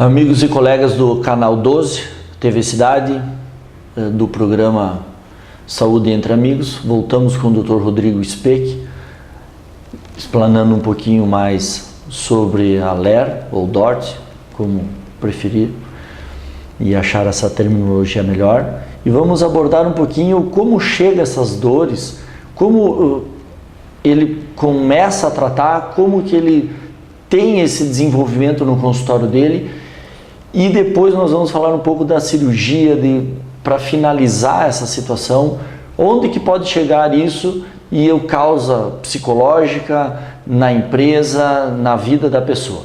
Amigos e colegas do Canal 12, TV Cidade, do programa Saúde Entre Amigos, voltamos com o Dr. Rodrigo Speck, explanando um pouquinho mais sobre a LER, ou DORT, como preferir, e achar essa terminologia melhor. E vamos abordar um pouquinho como chega essas dores, como ele começa a tratar, como que ele tem esse desenvolvimento no consultório dele. E depois nós vamos falar um pouco da cirurgia, para finalizar essa situação, onde que pode chegar isso e a causa psicológica na empresa, na vida da pessoa.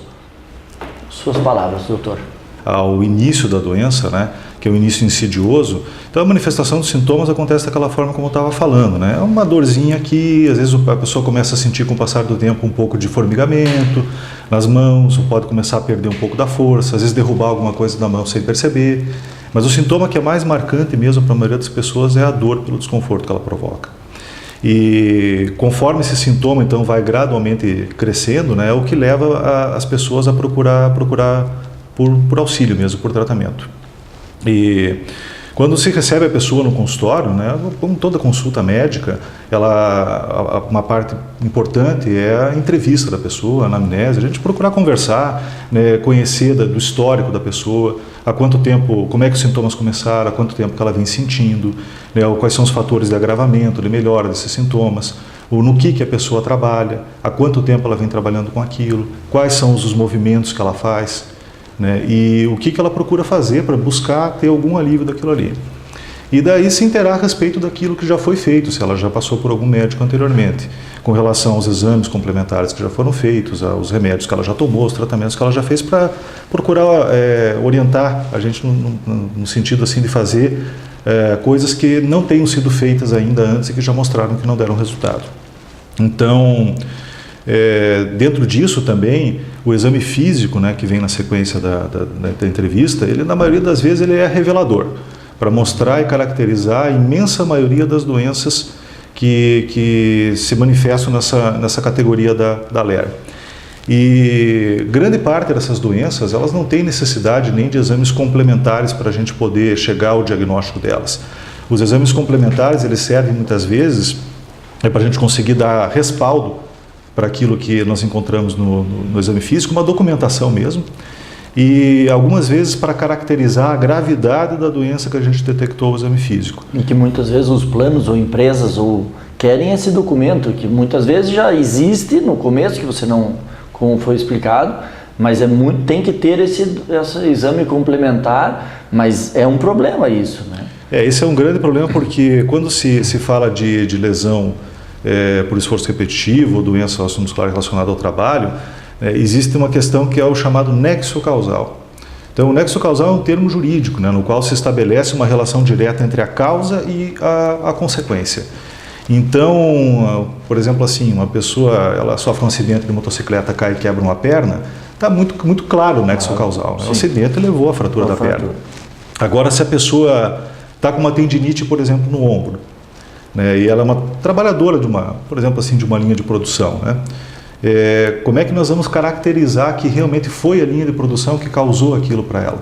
Suas palavras, doutor. Ao início da doença, né, que é o início insidioso, então a manifestação dos sintomas acontece daquela forma como eu estava falando, né? É uma dorzinha que às vezes a pessoa começa a sentir com o passar do tempo um pouco de formigamento nas mãos, ou pode começar a perder um pouco da força, às vezes derrubar alguma coisa na mão sem perceber, mas o sintoma que é mais marcante mesmo para a maioria das pessoas é a dor pelo desconforto que ela provoca. E conforme esse sintoma então vai gradualmente crescendo, né, é o que leva as pessoas a procurar por auxílio mesmo, por tratamento. E quando se recebe a pessoa no consultório, né, como toda consulta médica, uma parte importante é a entrevista da pessoa, a anamnese, a gente procurar conversar, né, conhecer do histórico da pessoa, há quanto tempo, como é que os sintomas começaram, há quanto tempo que ela vem sentindo, né, quais são os fatores de agravamento, de melhora desses sintomas, no que a pessoa trabalha, há quanto tempo ela vem trabalhando com aquilo, quais são os movimentos que ela faz, né, e o que ela procura fazer para buscar ter algum alívio daquilo ali. E daí se interar a respeito daquilo que já foi feito, se ela já passou por algum médico anteriormente, com relação aos exames complementares que já foram feitos, aos remédios que ela já tomou, os tratamentos que ela já fez, para procurar orientar a gente no sentido assim de fazer coisas que não tenham sido feitas ainda antes e que já mostraram que não deram resultado. Então, dentro disso também, o exame físico, né, que vem na sequência da entrevista, ele na maioria das vezes ele é revelador, para mostrar e caracterizar a imensa maioria das doenças que se manifestam nessa categoria da LER. E grande parte dessas doenças, elas não têm necessidade nem de exames complementares para a gente poder chegar ao diagnóstico delas. Os exames complementares, eles servem muitas vezes para a gente conseguir dar respaldo para aquilo que nós encontramos no exame físico, uma documentação mesmo, e algumas vezes para caracterizar a gravidade da doença que a gente detectou no exame físico. E que muitas vezes os planos ou empresas querem esse documento, que muitas vezes já existe no começo, que você não, como foi explicado, mas tem que ter esse exame complementar, mas é um problema isso, né? Esse é um grande problema, porque quando se fala de lesão por esforço repetitivo ou doença osteomuscular relacionada ao trabalho, existe uma questão que é o chamado nexo causal. Então, o nexo causal é um termo jurídico, né, no qual se estabelece uma relação direta entre a causa e a consequência. Então, por exemplo, assim, uma pessoa ela sofre um acidente de motocicleta, cai e quebra uma perna, está muito claro o nexo causal. Né? O acidente levou à fratura da perna. Agora, se a pessoa está com uma tendinite, por exemplo, no ombro, né, e ela é uma trabalhadora por exemplo, assim, de uma linha de produção, né? Como é que nós vamos caracterizar que realmente foi a linha de produção que causou aquilo para ela?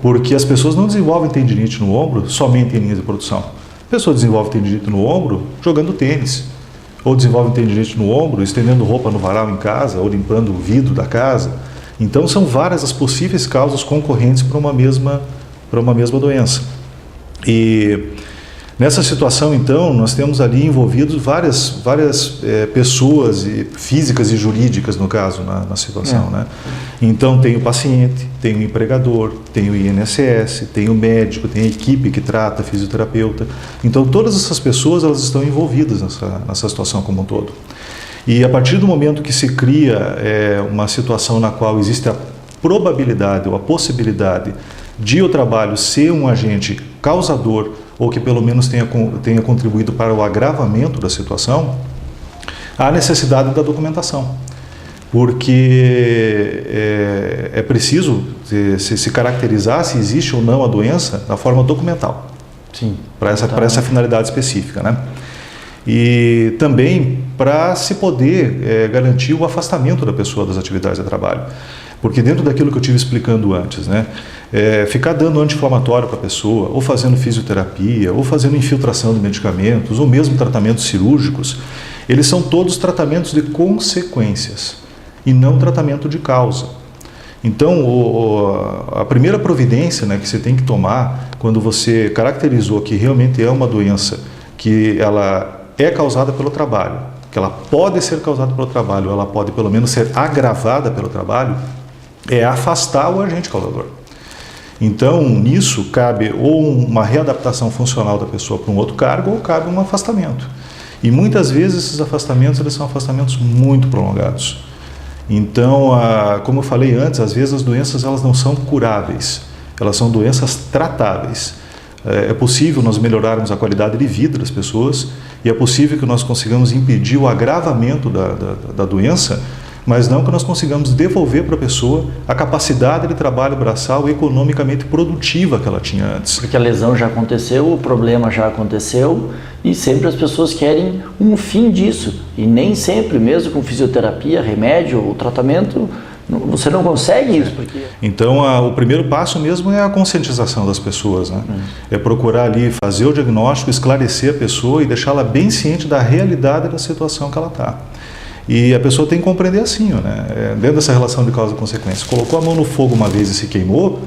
Porque as pessoas não desenvolvem tendinite no ombro somente em linha de produção. A pessoa desenvolve tendinite no ombro jogando tênis, ou desenvolve tendinite no ombro estendendo roupa no varal em casa, ou limpando o vidro da casa. Então são várias as possíveis causas concorrentes para uma mesma doença. E nessa situação, então, nós temos ali envolvidos várias pessoas físicas e jurídicas, no caso, na situação. Né? Então, tem o paciente, tem o empregador, tem o INSS, tem o médico, tem a equipe que trata, fisioterapeuta. Então, todas essas pessoas elas estão envolvidas nessa situação como um todo. E a partir do momento que se cria uma situação na qual existe a probabilidade ou a possibilidade de o trabalho ser um agente causador ou que pelo menos tenha contribuído para o agravamento da situação, há necessidade da documentação, porque é preciso se caracterizar se existe ou não a doença na forma documental. Sim. Para essa finalidade específica, né? E também para se poder garantir o afastamento da pessoa das atividades de trabalho. Porque dentro daquilo que eu estive explicando antes, né, ficar dando anti-inflamatório para a pessoa, ou fazendo fisioterapia, ou fazendo infiltração de medicamentos, ou mesmo tratamentos cirúrgicos, eles são todos tratamentos de consequências e não tratamento de causa. Então, a primeira providência, né, que você tem que tomar quando você caracterizou que realmente é uma doença que ela é causada pelo trabalho, que ela pode ser causada pelo trabalho, ela pode pelo menos ser agravada pelo trabalho, é afastar o agente causador. Então, nisso cabe ou uma readaptação funcional da pessoa para um outro cargo ou cabe um afastamento. E muitas vezes esses afastamentos eles são afastamentos muito prolongados. Então, como eu falei antes, às vezes as doenças elas não são curáveis, elas são doenças tratáveis. É possível nós melhorarmos a qualidade de vida das pessoas e é possível que nós consigamos impedir o agravamento da doença, mas não que nós consigamos devolver para a pessoa a capacidade de trabalho braçal economicamente produtiva que ela tinha antes. Porque a lesão já aconteceu, o problema já aconteceu e sempre as pessoas querem um fim disso. E nem sempre, mesmo com fisioterapia, remédio, o tratamento, você não consegue isso. Porque... Então, o primeiro passo mesmo é a conscientização das pessoas, né? É procurar ali fazer o diagnóstico, esclarecer a pessoa e deixá-la bem ciente da realidade da situação que ela está. E a pessoa tem que compreender assim, né? Dentro dessa relação de causa e consequência. Colocou a mão no fogo uma vez e se queimou,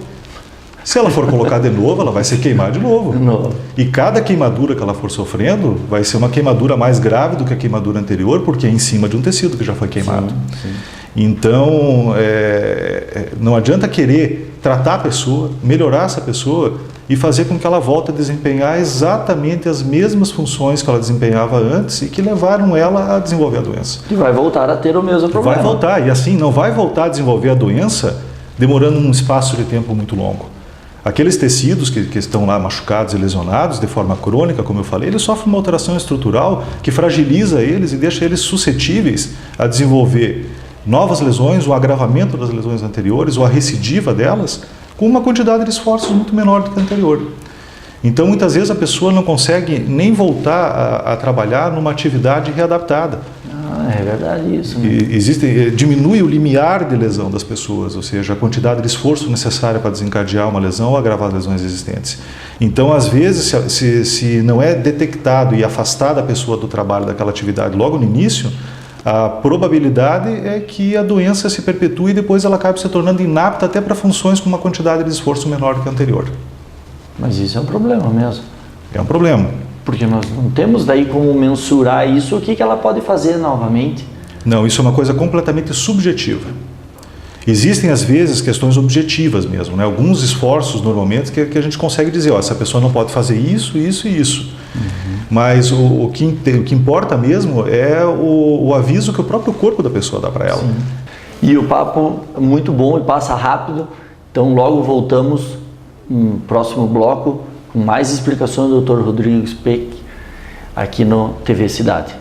se ela for colocar de novo, ela vai se queimar de novo. E cada queimadura que ela for sofrendo vai ser uma queimadura mais grave do que a queimadura anterior, porque é em cima de um tecido que já foi queimado. Sim. Então, não adianta querer tratar a pessoa, melhorar essa pessoa e fazer com que ela volte a desempenhar exatamente as mesmas funções que ela desempenhava antes e que levaram ela a desenvolver a doença. E vai voltar a ter o mesmo problema. Vai voltar, e assim, não vai voltar a desenvolver a doença demorando um espaço de tempo muito longo. Aqueles tecidos que estão lá machucados e lesionados de forma crônica, como eu falei, eles sofrem uma alteração estrutural que fragiliza eles e deixa eles suscetíveis a desenvolver novas lesões, o agravamento das lesões anteriores ou a recidiva delas, com uma quantidade de esforços muito menor do que a anterior. Então, muitas vezes a pessoa não consegue nem voltar a trabalhar numa atividade readaptada. É verdade isso. Né? Diminui o limiar de lesão das pessoas, ou seja, a quantidade de esforço necessária para desencadear uma lesão ou agravar lesões existentes. Então, às vezes, se não é detectado e afastado a pessoa do trabalho daquela atividade logo no início, a probabilidade é que a doença se perpetue e depois ela acabe se tornando inapta até para funções com uma quantidade de esforço menor do que a anterior. Mas isso é um problema mesmo. É um problema. Porque nós não temos daí como mensurar isso, o que ela pode fazer novamente. Não, isso é uma coisa completamente subjetiva. Existem, às vezes, questões objetivas mesmo, né? Alguns esforços, normalmente, que a gente consegue dizer, essa pessoa não pode fazer isso, isso e isso. Mas o que importa mesmo é o aviso que o próprio corpo da pessoa dá para ela. Sim. E o papo é muito bom e passa rápido, então logo voltamos no próximo bloco com mais explicações do Dr. Rodrigo Speck aqui no TV Cidade.